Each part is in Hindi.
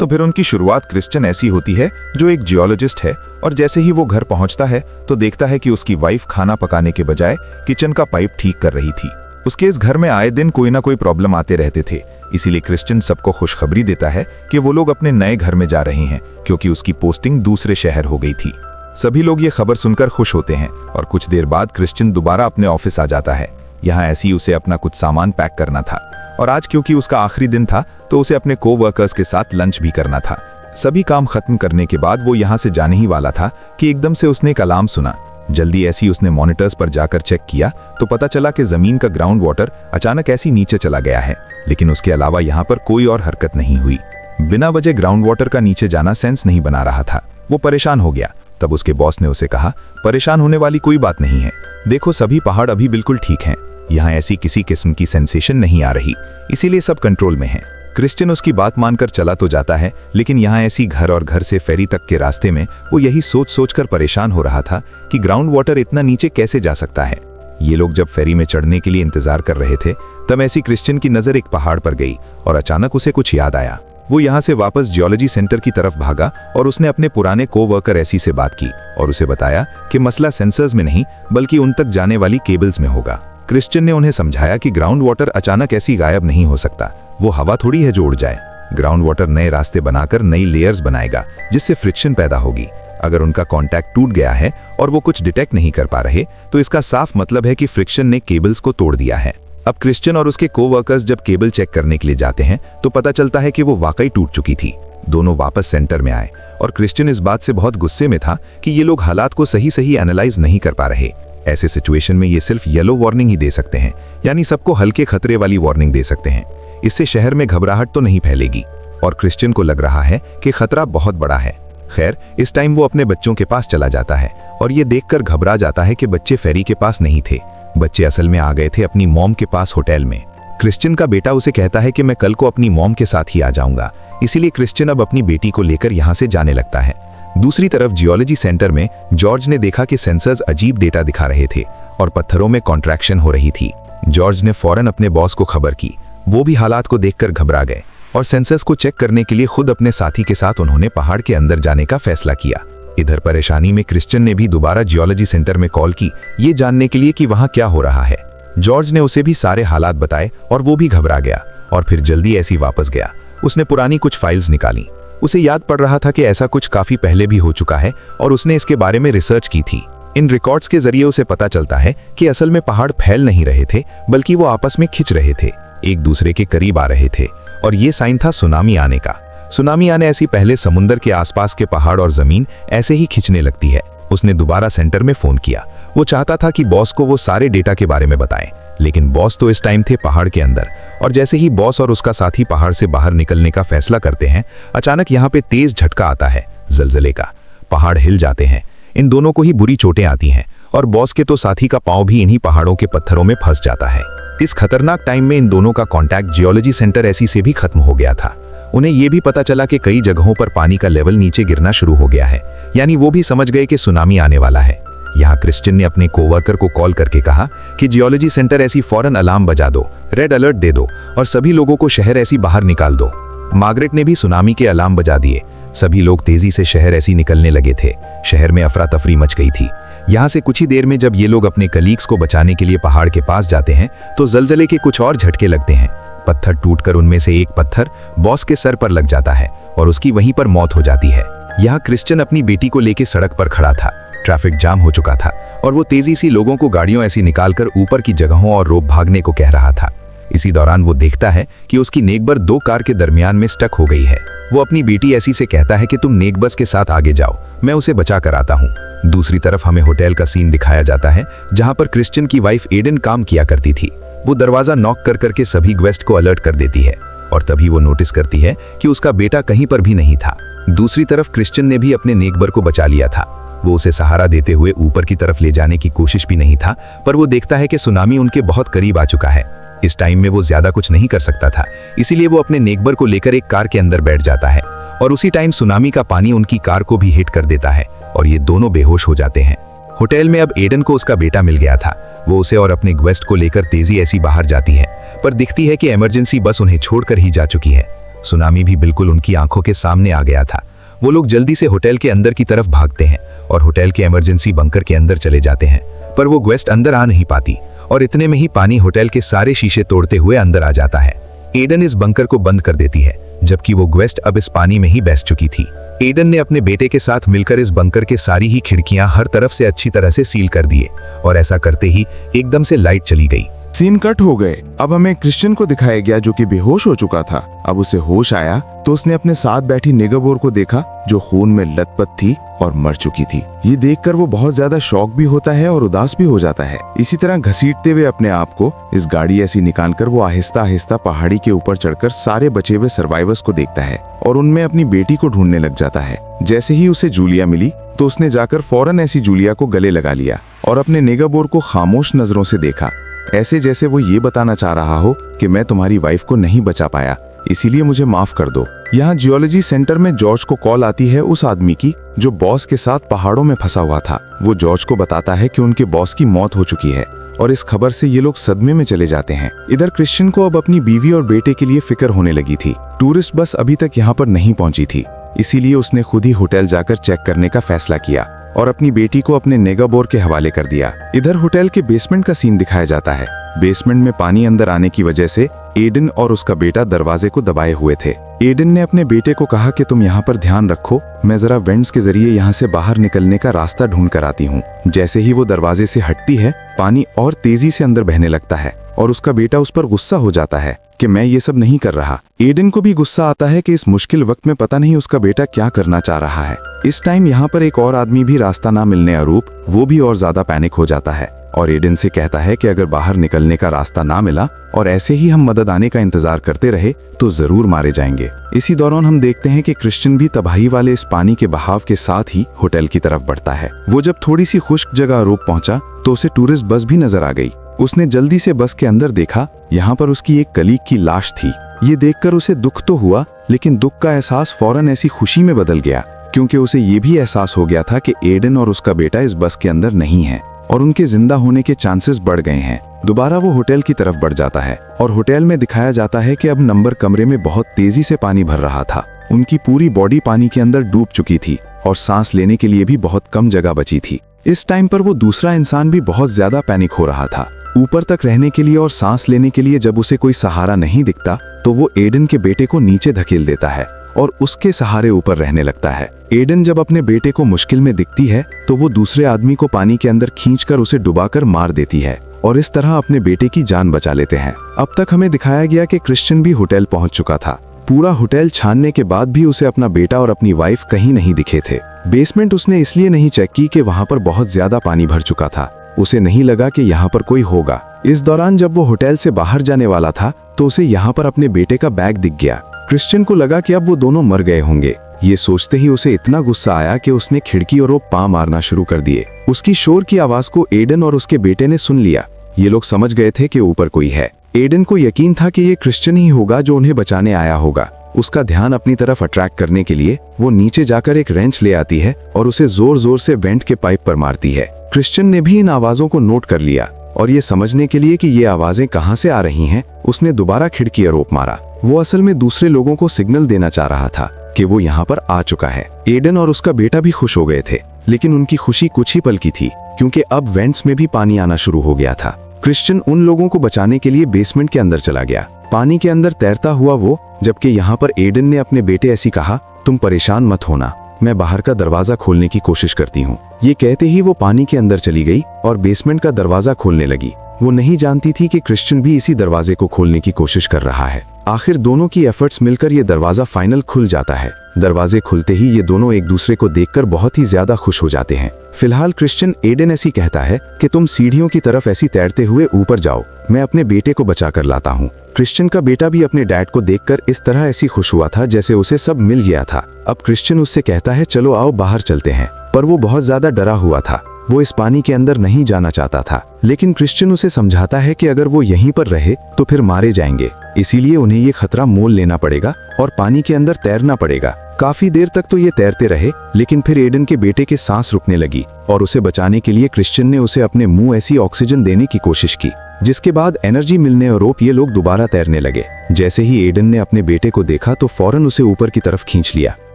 तो फिर उनकी शुरुआत क्रिश्चियन ऐसी होती है जो एक जियोलॉजिस्ट है, और जैसे ही वो घर पहुंचता है तो देखता है कि उसकी वाइफ खाना पकाने के बजाय किचन का पाइप ठीक कर रही थी। उसके इस घर में आए दिन कोई ना कोई प्रॉब्लम आते रहते थे, इसीलिए क्रिश्चियन सबको खुशखबरी देता है कि वो लोग अपने नए घर में जा रहे हैं, क्योंकि उसकी पोस्टिंग दूसरे शहर हो गई थी। सभी लोग ये खबर सुनकर खुश होते हैं और कुछ देर बाद क्रिश्चियन दोबारा अपने ऑफिस आ जाता है। यहाँ ऐसी उसे अपना कुछ सामान पैक करना था, और आज क्योंकि उसका आखिरी दिन था तो उसे अपने कोवर्कर्स के साथ लंच भी करना था। सभी काम खत्म करने के बाद वो यहाँ से जाने ही वाला था कि एकदम से उसने एक अलार्म सुना। जल्दी ऐसी उसने मॉनिटर्स पर जाकर चेक किया तो पता चला कि जमीन का ग्राउंड वाटर अचानक ऐसी नीचे चला गया है, लेकिन उसके अलावा यहाँ पर कोई और हरकत नहीं हुई। बिना वजह ग्राउंड वाटर का नीचे जाना सेंस नहीं बना रहा था। वो परेशान हो गया। तब उसके बॉस ने उसे कहा, परेशान होने वाली कोई बात नहीं है, देखो सभी पहाड़ अभी बिल्कुल ठीक हैं, यहाँ ऐसी किसी किस्म की सेंसेशन नहीं आ रही, इसीलिए सब कंट्रोल में है। क्रिश्चियन उसकी बात मानकर चला तो जाता है, लेकिन यहाँ ऐसी घर और घर से फेरी तक के रास्ते में वो यही सोच सोचकर परेशान हो रहा था कि ग्राउंड वाटर इतना नीचे कैसे जा सकता है। ये लोग जब फेरी में चढ़ने के लिए इंतजार कर रहे थे तब ऐसी क्रिश्चियन की नजर एक पहाड़ पर गई और अचानक उसे कुछ याद आया। वो यहाँ से वापस जियोलॉजी सेंटर की तरफ भागा और उसने अपने पुराने कोवर्कर ऐसी से बात की और उसे बताया कि मसला सेंसर्स में नहीं बल्कि उन तक जाने वाली केबल्स में होगा। क्रिश्चियन ने उन्हें समझाया कि ग्राउंड वाटर अचानक ऐसी गायब नहीं हो सकता, वो हवा थोड़ी है जो उड़ जाए। ग्राउंड वाटर नए रास्ते बनाकर नई लेयर्स बनाएगा जिससे फ्रिक्शन पैदा होगी। अगर उनका कांटेक्ट टूट गया है और वो कुछ डिटेक्ट नहीं कर पा रहे तो इसका साफ मतलब है कि फ्रिक्शन ने केबल्स को तोड़ दिया है। अब क्रिश्चियन और उसके कोवर्कर्स जब केबल चेक करने के लिए जाते हैं तो पता चलता है कि वो वाकई टूट चुकी थी। दोनों वापस सेंटर में आए और क्रिश्चियन इस बात से बहुत गुस्से में था कि ये लोग हालात को सही सही एनालाइज नहीं कर पा रहे। ऐसे सिचुएशन में ये सिर्फ येलो वार्निंग ही दे सकते हैं, यानी सबको हल्के खतरे वाली वार्निंग दे सकते हैं। इससे शहर में घबराहट तो नहीं फैलेगी, और क्रिश्चियन को लग रहा है कि खतरा बहुत बड़ा है। खैर, इस टाइम वो अपने बच्चों के पास चला जाता है और ये देखकर घबरा जाता है कि बच्चे फेरी के पास नहीं थे। बच्चे असल में आ गए थे अपनी मॉम के पास होटल में। क्रिश्चियन का बेटा उसे कहता है कि मैं कल को अपनी मॉम के साथ ही आ जाऊंगा, इसीलिए क्रिश्चियन अब अपनी बेटी को लेकर यहाँ से जाने लगता है। दूसरी तरफ जियोलॉजी सेंटर में जॉर्ज ने देखा कि सेंसर्स अजीब डेटा दिखा रहे थे और पत्थरों में कॉन्ट्रैक्शन हो रही थी। जॉर्ज ने फौरन अपने बॉस को खबर की। वो भी हालात को देखकर घबरा गए और सेंसर्स को चेक करने के लिए खुद अपने साथी के साथ उन्होंने पहाड़ के अंदर जाने का फैसला किया। इधर परेशानी में क्रिश्चियन ने भी दोबारा जियोलॉजी सेंटर में कॉल की, ये जानने के लिए कि वहां क्या हो रहा है। जॉर्ज ने उसे भी सारे हालात बताए और वो भी घबरा गया और फिर जल्दी ऐसी वापस गया। उसने पुरानी कुछ फाइल्स निकाली। उसे याद पड़ रहा था कि ऐसा कुछ काफी पहले भी हो चुका है और उसने इसके बारे में रिसर्च की थी। इन रिकॉर्ड्स के जरिए उसे पता चलता है कि असल में पहाड़ फैल नहीं रहे थे बल्कि वो आपस में खिंच रहे थे, एक दूसरे के करीब आ रहे थे, और ये साइन था सुनामी आने का। सुनामी आने ऐसी पहले समुद्र के आसपास के पहाड़ और जमीन ऐसे ही खिंचने लगती है। उसने दोबारा सेंटर में फोन किया। वो चाहता था कि बॉस को वो सारे डेटा के बारे में बताएं, लेकिन बॉस तो इस टाइम थे पहाड़ के अंदर, और जैसे ही बॉस और उसका साथी पहाड़ से बाहर निकलने का फैसला करते हैं, अचानक यहाँ पे तेज झटका आता है, जलजले का। पहाड़ हिल जाते हैं। इन दोनों को ही बुरी चोटें आती हैं और बॉस के तो साथी का पांव भी इन्हीं पहाड़ों के पत्थरों में फंस जाता है। इस खतरनाक टाइम में इन दोनों का कांटेक्ट जियोलॉजी सेंटर ऐसी से भी खत्म हो गया था। उन्हें यह भी पता चला कि कई जगहों पर पानी का लेवल नीचे गिरना शुरू हो गया है, यानी वो भी समझ गए कि सुनामी आने वाला है। यहाँ क्रिश्चियन ने अपने कोवर्कर को कॉल करके कहा कि जियोलॉजी सेंटर ऐसी फौरन अलार्म बजा दो, रेड अलर्ट दे दो और सभी लोगों को शहर ऐसी बाहर निकाल दो। मार्गरेट ने भी सुनामी के अलार्म बजा दिए। सभी लोग तेजी से शहर ऐसी निकलने लगे थे। शहर में अफरा तफरी मच गई थी। यहाँ से कुछ ही देर में जब ये लोग अपने कलीग्स को बचाने के लिए पहाड़ के पास जाते हैं तो जलजले के कुछ और झटके लगते हैं। पत्थर टूटकर उनमें से एक पत्थर बॉस के सर पर लग जाता है और उसकी वहीं पर मौत हो जाती है। यहाँ क्रिश्चियन अपनी बेटी को लेकर सड़क पर खड़ा था। ट्रैफिक जाम हो चुका था और वो तेजी से लोगों को गाड़ियों ऐसी निकालकर ऊपर की जगहों और रोप भागने को कह रहा था। इसी दौरान वो देखता है कि उसकी नेकबर दो कार के दरमियान में स्टक हो गई है। वो अपनी बेटी ऐसी से कहता है कि तुम नेकबस के साथ आगे जाओ, मैं उसे बचा कर आता हूँ। दूसरी तरफ हमें होटल का सीन दिखाया जाता है जहाँ पर क्रिश्चियन की वाइफ एडन काम किया करती थी। वो दरवाजा नॉक कर करके सभी गेस्ट को अलर्ट कर देती है और तभी वो नोटिस करती है कि उसका बेटा कहीं पर भी नहीं था। दूसरी तरफ क्रिश्चियन ने भी अपने नेकबर को बचा लिया था। वो उसे सहारा देते हुए ऊपर की तरफ ले जाने की कोशिश भी नहीं था, पर वो देखता है कि सुनामी उनके बहुत करीब आ चुका है। इस टाइम में वो ज्यादा कुछ नहीं कर सकता था, इसीलिए वो अपने नेकबर को लेकर एक कार के अंदर बैठ जाता है और उसी टाइम सुनामी का पानी उनकी कार को भी हिट कर देता है और ये दोनों बेहोश हो जाते हैं। होटल में अब एडन को उसका बेटा मिल गया था। वो उसे और अपने गेस्ट को लेकर तेजी ऐसी बाहर जाती है, पर दिखती है कि इमरजेंसी बस उन्हें छोड़कर ही जा चुकी है। सुनामी भी बिल्कुल उनकी आंखों के सामने आ गया था। वो लोग जल्दी से होटल के अंदर की तरफ भागते हैं और होटल के इमरजेंसी बंकर के अंदर चले जाते हैं, पर वो ग्वेस्ट अंदर आ नहीं पाती और इतने में ही पानी होटल के सारे शीशे तोड़ते हुए अंदर आ जाता है। एडन इस बंकर को बंद कर देती है, जबकि वो ग्वेस्ट अब इस पानी में ही बैठ चुकी थी। एडन ने अपने बेटे के साथ मिलकर इस बंकर के सारी ही खिड़कियां हर तरफ से अच्छी तरह से सील कर दिए और ऐसा करते ही एकदम से लाइट चली गई। सीन कट हो गए। अब हमें क्रिश्चियन को दिखाया गया जो कि बेहोश हो चुका था। अब उसे होश आया तो उसने अपने साथ बैठी नेगोबोर को देखा जो खून में लथपथ थी और मर चुकी थी। ये देखकर वो बहुत ज्यादा शॉक भी होता है और उदास भी हो जाता है। इसी तरह घसीटते हुए अपने आप को इस गाड़ी ऐसी निकालकर वो आहिस्ता आहिस्ता पहाड़ी के ऊपर चढ़कर सारे बचे हुए सर्वाइवर्स को देखता है और उनमें अपनी बेटी को ढूंढने लग जाता है। जैसे ही उसे जूलिया मिली तो उसने जाकर फौरन ऐसी जूलिया को गले लगा लिया और अपने नेगोबोर को खामोश नजरों से देखा, ऐसे जैसे वो ये बताना चाह रहा हो कि मैं तुम्हारी वाइफ को नहीं बचा पाया, इसीलिए मुझे माफ कर दो। यहाँ जियोलॉजी सेंटर में जॉर्ज को कॉल आती है उस आदमी की जो बॉस के साथ पहाड़ों में फंसा हुआ था। वो जॉर्ज को बताता है कि उनके बॉस की मौत हो चुकी है और इस खबर से ये लोग सदमे में चले जाते हैं। इधर क्रिश्चियन को अब अपनी बीवी और बेटे के लिए फिक्र होने लगी थी। टूरिस्ट बस अभी तक यहाँ पर नहीं पहुंची थी, इसीलिए उसने खुद ही होटल जाकर चेक करने का फैसला किया और अपनी बेटी को अपने नेगोबोर के हवाले कर दिया। इधर होटल के बेसमेंट का सीन दिखाया जाता है। बेसमेंट में पानी अंदर आने की वजह से एडन और उसका बेटा दरवाजे को दबाए हुए थे। एडन ने अपने बेटे को कहा कि तुम यहाँ पर ध्यान रखो, मैं जरा वेंट्स के जरिए यहाँ से बाहर निकलने का रास्ता ढूंढ कर आती हूँ। जैसे ही वो दरवाजे से हटती है, पानी और तेजी से अंदर बहने लगता है और उसका बेटा उस पर गुस्सा हो जाता है कि मैं ये सब नहीं कर रहा। एडन को भी गुस्सा आता है कि इस मुश्किल वक्त में पता नहीं उसका बेटा क्या करना चाह रहा है। इस टाइम यहाँ पर एक और आदमी भी रास्ता ना मिलने अरूप वो भी और ज्यादा पैनिक हो जाता है और एडन से कहता है कि अगर बाहर निकलने का रास्ता ना मिला और ऐसे ही हम मदद आने का इंतजार करते रहे तो जरूर मारे जाएंगे। इसी दौरान हम देखते हैं कि क्रिश्चियन भी तबाही वाले इस पानी के बहाव के साथ ही होटल की तरफ बढ़ता है। वो जब थोड़ी सी खुश्क जगह अरूप पहुंचा तो उसे टूरिस्ट बस भी नजर आ गई। उसने जल्दी से बस के अंदर देखा, यहाँ पर उसकी एक कलीग की लाश थी। ये देखकर उसे दुख तो हुआ, लेकिन दुख का एहसास फौरन ऐसी खुशी में बदल गया क्योंकि उसे ये भी एहसास हो गया था कि एडन और उसका बेटा इस बस के अंदर नहीं है और उनके जिंदा होने के चांसेस बढ़ गए हैं। दोबारा वो होटल की तरफ बढ़ जाता है और होटल में दिखाया जाता है कि अब नंबर कमरे में बहुत तेजी से पानी भर रहा था। उनकी पूरी बॉडी पानी के अंदर डूब चुकी थी और सांस लेने के लिए भी बहुत कम जगह बची थी। इस टाइम पर वो दूसरा इंसान भी बहुत ज्यादा पैनिक हो रहा था। ऊपर तक रहने के लिए और सांस लेने के लिए जब उसे कोई सहारा नहीं दिखता तो वो एडन के बेटे को नीचे धकेल देता है और उसके सहारे ऊपर रहने लगता है। एडन जब अपने बेटे को मुश्किल में दिखती है तो वो दूसरे आदमी को पानी के अंदर खींचकर उसे डुबाकर मार देती है और इस तरह अपने बेटे की जान बचा लेते हैं। अब तक हमें दिखाया गया कि क्रिश्चियन भी होटल पहुंच चुका था। पूरा होटल छानने के बाद भी उसे अपना बेटा और अपनी वाइफ कहीं नहीं दिखे थे। बेसमेंट उसने इसलिए नहीं चेक की कि वहां पर बहुत ज्यादा पानी भर चुका था। उसे नहीं लगा कि यहाँ पर कोई होगा। इस दौरान जब वो होटल से बाहर जाने वाला था तो उसे यहाँ पर अपने बेटे का बैग दिख गया। क्रिश्चियन को लगा कि अब वो दोनों मर गए होंगे। ये सोचते ही उसे इतना गुस्सा आया कि उसने खिड़की और वो पाँव मारना शुरू कर दिए। उसकी शोर की आवाज को एडन और उसके बेटे ने सुन लिया। ये लोग समझ गए थे कि ऊपर कोई है। एडन को यकीन था कि ये क्रिश्चियन ही होगा जो उन्हें बचाने आया होगा। उसका ध्यान अपनी तरफ अट्रैक्ट करने के लिए वो नीचे जाकर एक रेंच ले आती है और उसे जोर जोर से वेंट के पाइप पर मारती है। क्रिश्चियन ने भी इन आवाजों को नोट कर लिया और ये समझने के लिए कि ये आवाजें कहां से आ रही हैं, उसने दोबारा खिड़की आरोप मारा। वो असल में दूसरे लोगों को सिग्नल देना चाह रहा था कि वो यहाँ पर आ चुका है। एडन और उसका बेटा भी खुश हो गए थे, लेकिन उनकी खुशी कुछ ही पल की थी क्योंकि अब वेंट्स में भी पानी आना शुरू हो गया था। क्रिश्चियन उन लोगों को बचाने के लिए बेसमेंट के अंदर चला गया, पानी के अंदर तैरता हुआ वो, जबकि यहाँ पर एडन ने अपने बेटे ऐसी कहा, तुम परेशान मत होना, मैं बाहर का दरवाजा खोलने की कोशिश करती हूँ। ये कहते ही वो पानी के अंदर चली गई और बेसमेंट का दरवाजा खोलने लगी। वो नहीं जानती थी कि क्रिश्चियन भी इसी दरवाजे को खोलने की कोशिश कर रहा है। आखिर दोनों की एफर्ट्स मिलकर ये दरवाजा फाइनल खुल जाता है। दरवाजे खुलते ही ये दोनों एक दूसरे को देखकर बहुत ही ज्यादा खुश हो जाते हैं। फिलहाल क्रिश्चियन एडन ऐसी कहता है कि तुम सीढ़ियों की तरफ ऐसी तैरते हुए ऊपर जाओ, मैं अपने बेटे को बचा कर लाता हूँ। क्रिश्चियन का बेटा भी अपने डैड को देखकर इस तरह ऐसी खुश हुआ था जैसे उसे सब मिल गया था। अब क्रिश्चियन उससे कहता है चलो आओ बाहर चलते हैं, पर वो बहुत ज्यादा डरा हुआ था। वो इस पानी के अंदर नहीं जाना चाहता था, लेकिन क्रिश्चियन उसे समझाता है कि अगर वो यहीं पर रहे तो फिर मारे जाएंगे, इसीलिए उन्हें ये खतरा मोल लेना पड़ेगा और पानी के अंदर तैरना पड़ेगा। काफी देर तक तो ये तैरते रहे, लेकिन फिर एडन के बेटे के सांस रुकने लगी और उसे बचाने के लिए क्रिश्चियन ने उसे अपने मुंह ऐसी ऑक्सीजन देने की कोशिश की, जिसके बाद एनर्जी मिलने और ये लोग दोबारा तैरने लगे। जैसे ही एडन ने अपने बेटे को देखा तो फौरन उसे ऊपर की तरफ खींच लिया,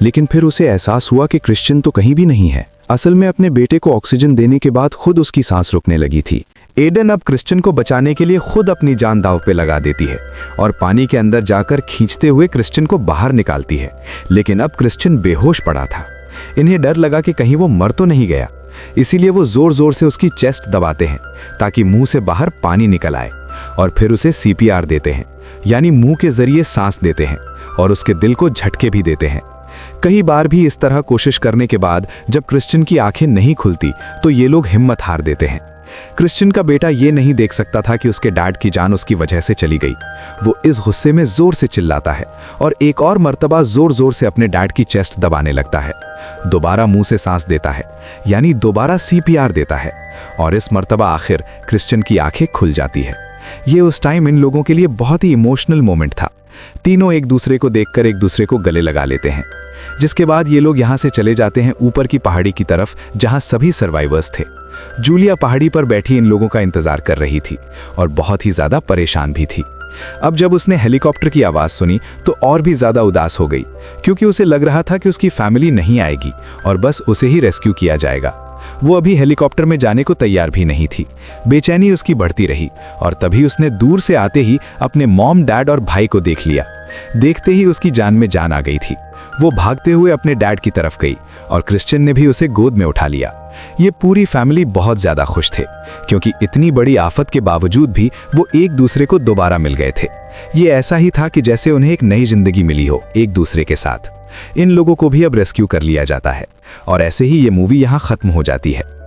लेकिन फिर उसे एहसास हुआ कि क्रिश्चियन तो कहीं भी नहीं है। असल में अपने बेटे को ऑक्सीजन देने के बाद खुद उसकी सांस रुकने लगी थी। एडन अब क्रिश्चियन को बचाने के लिए खुद अपनी जान दांव पे लगा देती है और पानी के अंदर जाकर खींचते हुए क्रिश्चियन को बाहर निकालती है। लेकिन अब क्रिश्चियन बेहोश पड़ा था। इन्हें डर लगा कि कहीं वो मर तो नहीं गया, इसीलिए वो जोर जोर से उसकी चेस्ट दबाते हैं ताकि मुंह से बाहर पानी निकल आए, और फिर उसे CPR देते हैं, यानी मुंह के जरिए सांस देते हैं, और उसके दिल को झटके भी देते हैं। कई बार भी इस तरह कोशिश करने के बाद जब क्रिश्चियन की आंखें नहीं खुलती तो ये लोग हिम्मत हार देते हैं। क्रिश्चियन का बेटा ये नहीं देख सकता था कि उसके डैड की जान उसकी वजह से चली गई। वो इस गुस्से में जोर से चिल्लाता है और एक और मर्तबा जोर जोर से अपने डैड की चेस्ट दबाने लगता है। दोबारा मुंह से सांस देता है, यानी दोबारा CPR देता है, और इस मर्तबा आखिर क्रिश्चियन की आंखें खुल जाती है। ये उस टाइम इन लोगों के लिए बहुत ही इमोशनल मोमेंट था। तीनों एक दूसरे को देखकर एक दूसरे को गले लगा लेते हैं, जिसके बाद ये लोग यहाँ से चले जाते हैं ऊपर की पहाड़ी की तरफ जहाँ सभी सर्वाइवर्स थे। जूलिया पहाड़ी पर बैठी इन लोगों का इंतजार कर रही थी और बहुत ही ज्यादा परेशान भी थी। अब जब उसने हेलीकॉप्टर की आवाज सुनी तो और भी ज्यादा उदास हो गई, क्योंकि उसे लग रहा था कि उसकी फैमिली नहीं आएगी और बस उसे ही रेस्क्यू किया जाएगा। वो अभी हेलीकॉप्टर में जाने को तैयार भी नहीं थी। बेचैनी उसकी बढ़ती रही और तभी उसने दूर से आते ही अपने मॉम, डैड और भाई को देख लिया। देखते ही उसकी जान में जान आ गई थी। वो भागते हुए अपने डैड की तरफ गई और क्रिश्चियन ने भी उसे गोद में उठा लिया। ये पूरी फैमिली बहुत ज्यादा खुश थे, क्योंकि इतनी बड़ी आफत के बावजूद भी वो एक दूसरे को दोबारा मिल गए थे। ये ऐसा ही था कि जैसे उन्हें एक नई जिंदगी मिली हो एक दूसरे के साथ। इन लोगों को भी अब रेस्क्यू कर लिया जाता है और ऐसे ही ये मूवी यहाँ खत्म हो जाती है।